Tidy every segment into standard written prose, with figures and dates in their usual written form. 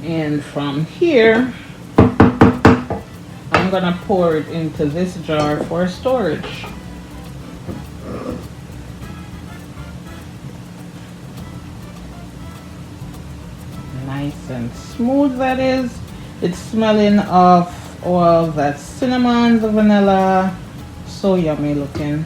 And from here, I'm gonna pour it into this jar for storage. Nice and smooth that is. It's smelling of all that cinnamon, the vanilla. So yummy looking.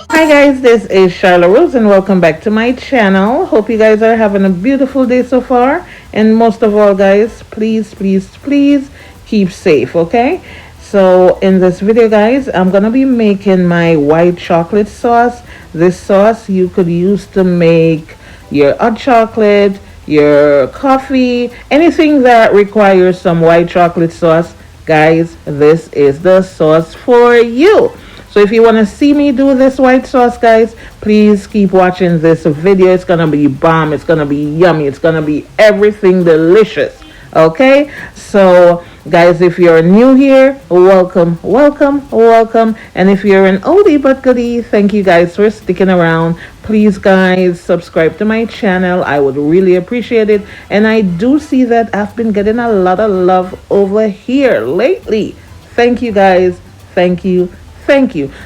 Hi guys, this is Charlotte Rose and welcome back to my channel. Hope you guys are having a beautiful day so far, and most of all guys, please keep safe, okay? So in this video guys, I'm gonna be making my white chocolate sauce. This sauce you could use to make your hot chocolate, your coffee, anything that requires some white chocolate sauce. Guys, this is the sauce for you. So if you want to see me do this white sauce guys, please keep watching this video. It's gonna be bomb, it's gonna be yummy, it's gonna be everything delicious. Okay, so guys, if you're new here, welcome, and if you're an oldie but goodie, thank you guys for sticking around. Please guys, subscribe to my channel, I would really appreciate it. And I do see that I've been getting a lot of love over here lately. Thank you guys, thank you.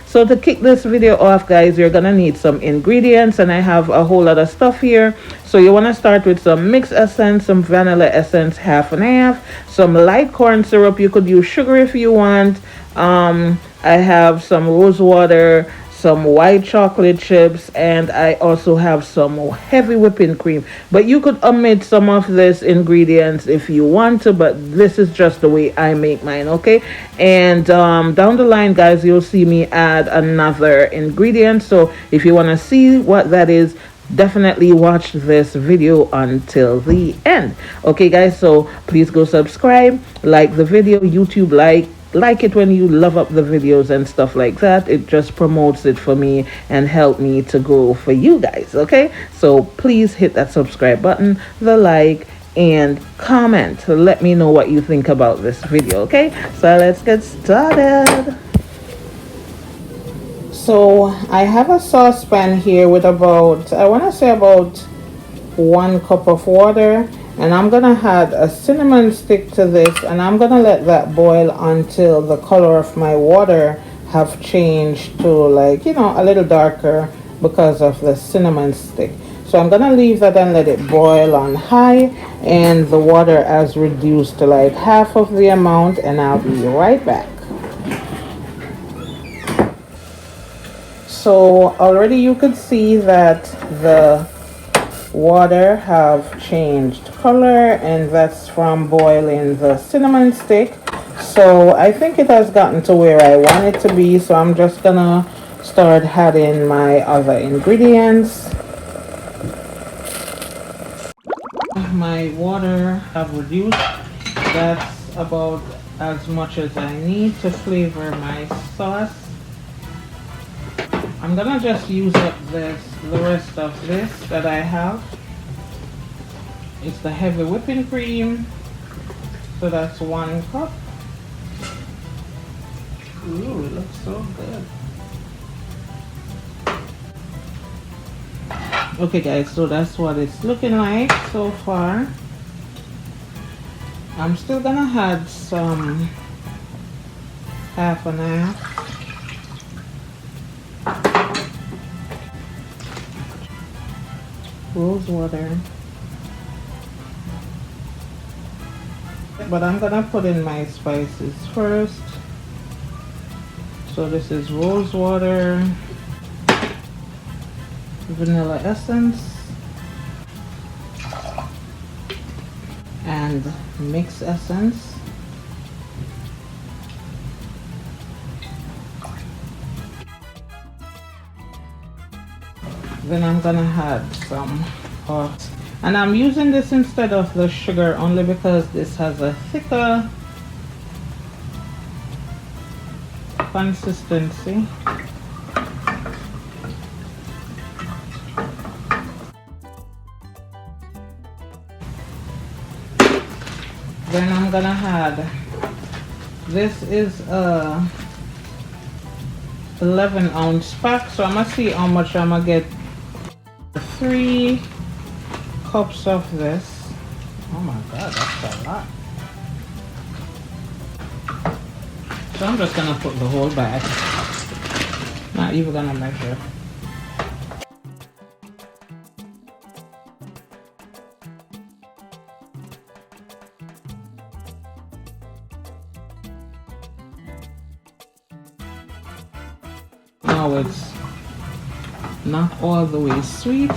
So to kick this video off guys, you're gonna need some ingredients, and I have a whole lot of stuff here. So you want to start with some mixed essence, some vanilla essence, half and half, some light corn syrup. You could use sugar if you want. I have some rose water, some white chocolate chips, and I also have some heavy whipping cream. But you could omit some of this ingredients if you want to, but this is just the way I make mine, okay? And down the line guys, you'll see me add another ingredient. So if you want to see what that is, definitely watch this video until the end. Okay guys, so please go subscribe, like the video. YouTube like it when you love up the videos and stuff like that. It just promotes it for me and help me to grow for you guys, okay? So please hit that subscribe button, the like, and comment. Let me know what you think about this video, okay? So let's get started. So I have a saucepan here with about, I want to say about 1 cup of water, and I'm gonna add a cinnamon stick to this, and I'm gonna let that boil until the color of my water have changed to, like, you know, a little darker because of the cinnamon stick. So I'm gonna leave that and let it boil on high, and the water has reduced to like half of the amount, and I'll be right back. So already you could see that the water have changed color, and that's from boiling the cinnamon stick. So I think it has gotten to where I want it to be, so I'm just gonna start adding my other ingredients. My water have reduced. That's about as much as I need to flavor my sauce. I'm gonna just use up the rest of this that I have. It's the heavy whipping cream, so that's 1 cup. Ooh, it looks so good. Okay guys, so that's what it's looking like so far. I'm still gonna add some half and half. Rose water, but I'm gonna put in my spices first. So this is rose water, vanilla essence, and mixed essence. Then I'm gonna add some hot, and I'm using this instead of the sugar only because this has a thicker consistency. Then I'm gonna add, this is a 11-ounce pack, so I'm gonna see how much I'm gonna get. 3 cups of this. Oh my god, that's a lot. So I'm just gonna put the whole bag. Not even gonna measure. Now it's not all the way sweet.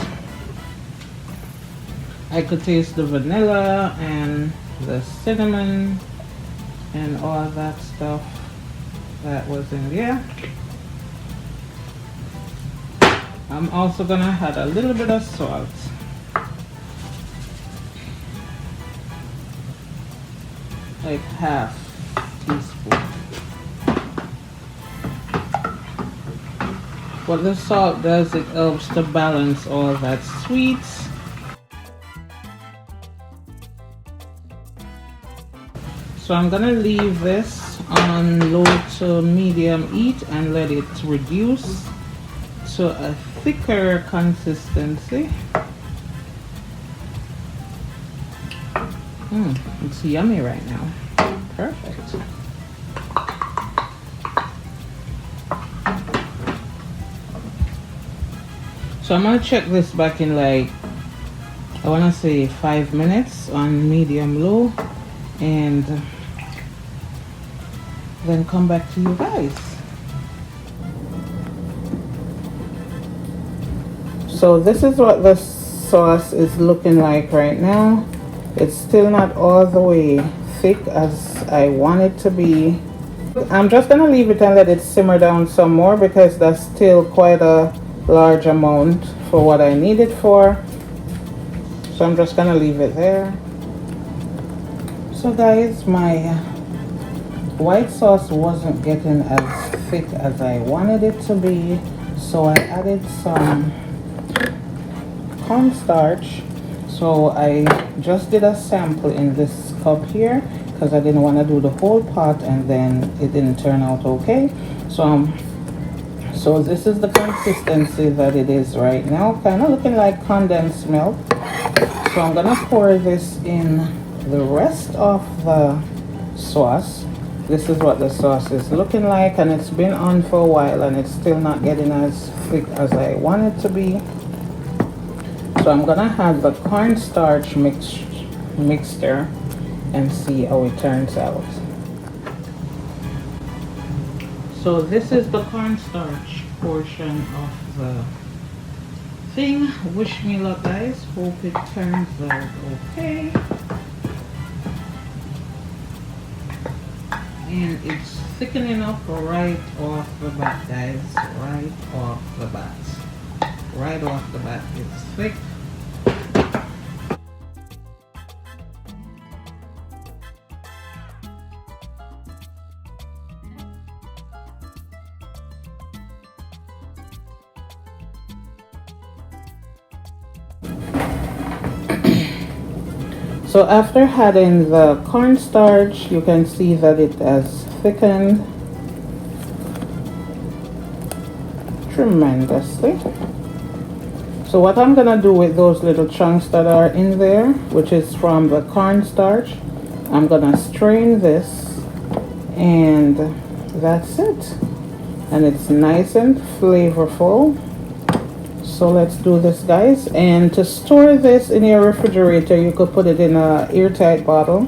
I could taste the vanilla and the cinnamon and all that stuff that was in there. I'm also gonna add a little bit of salt. Like half teaspoon. What the salt does, it helps to balance all that sweet. So I'm gonna leave this on low to medium heat and let it reduce to a thicker consistency. It's yummy right now. Perfect. So I'm gonna check this back in like, I wanna say 5 minutes on medium low, and then come back to you guys. So this is what the sauce is looking like right now. It's still not all the way thick as I want it to be. I'm just gonna leave it and let it simmer down some more because that's still quite a large amount for what I need it for. So I'm just gonna leave it there. So guys, my white sauce wasn't getting as thick as I wanted it to be, so I added some cornstarch. So I just did a sample in this cup here because I didn't want to do the whole pot and then it didn't turn out okay. So this is the consistency that it is right now, kind of looking like condensed milk. So I'm gonna pour this in the rest of the sauce. This is what the sauce is looking like, and it's been on for a while and it's still not getting as thick as I want it to be. So I'm gonna have the cornstarch mixture and see how it turns out. So this is the cornstarch portion of the thing. Wish me luck, guys. Hope it turns out okay. And it's thickening up right off the bat, guys. Right off the bat. Right off the bat, it's thick. So after adding the cornstarch, you can see that it has thickened tremendously. So what I'm gonna do with those little chunks that are in there, which is from the cornstarch, I'm gonna strain this, and that's it. And it's nice and flavorful. So let's do this, guys. And to store this in your refrigerator, you could put it in a airtight bottle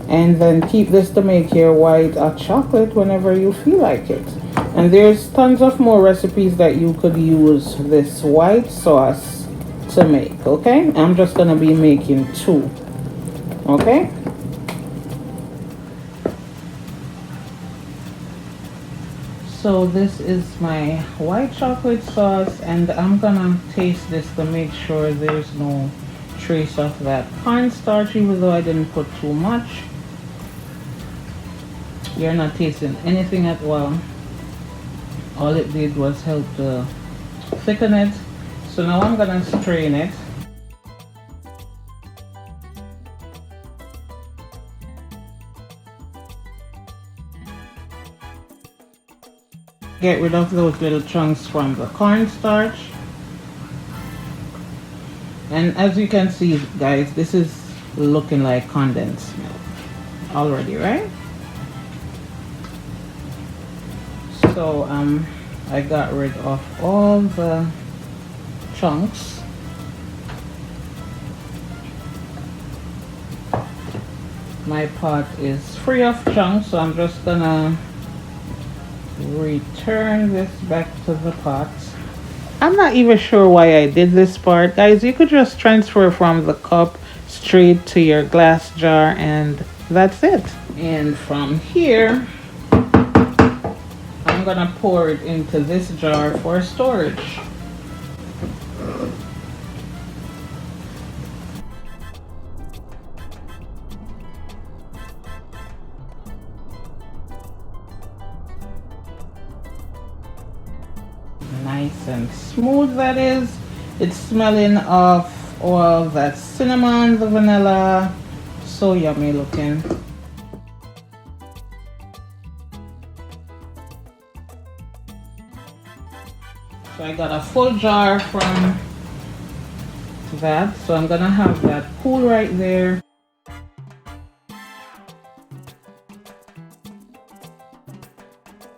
and then keep this to make your white hot chocolate whenever you feel like it. And there's tons of more recipes that you could use this white sauce to make. Okay, I'm just gonna be making 2. Okay, so this is my white chocolate sauce, and I'm gonna taste this to make sure there's no trace of that cornstarch, even though I didn't put too much. You're not tasting anything at all. All it did was help to thicken it. So now I'm gonna strain it. Get rid of those little chunks from the cornstarch. And as you can see, guys, this is looking like condensed milk already, right? So I got rid of all the chunks. My pot is free of chunks, so I'm just gonna return this back to the pot. I'm not even sure why I did this part, guys. You could just transfer from the cup straight to your glass jar and that's it. And from here, I'm gonna pour it into this jar for storage. Nice and smooth that is. It's smelling of all that cinnamon, the vanilla, so yummy looking. So I got a full jar from that, so I'm gonna have that cool right there.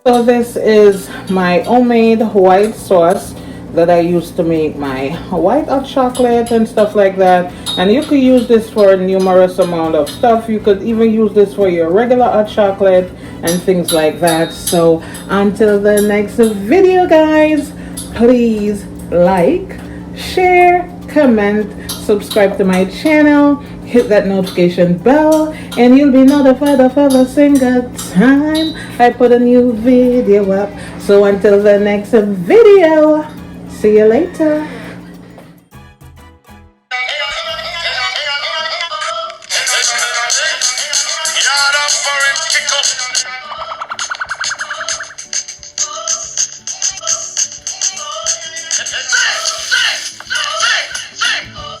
So this is my homemade white sauce that I used to make my white hot chocolate and stuff like that. And you could use this for numerous amount of stuff. You could even use this for your regular hot chocolate and things like that. So until the next video, guys, please like, share, comment, subscribe to my channel, hit that notification bell, and you'll be notified of every single time I put a new video up. So until the next video, see you later.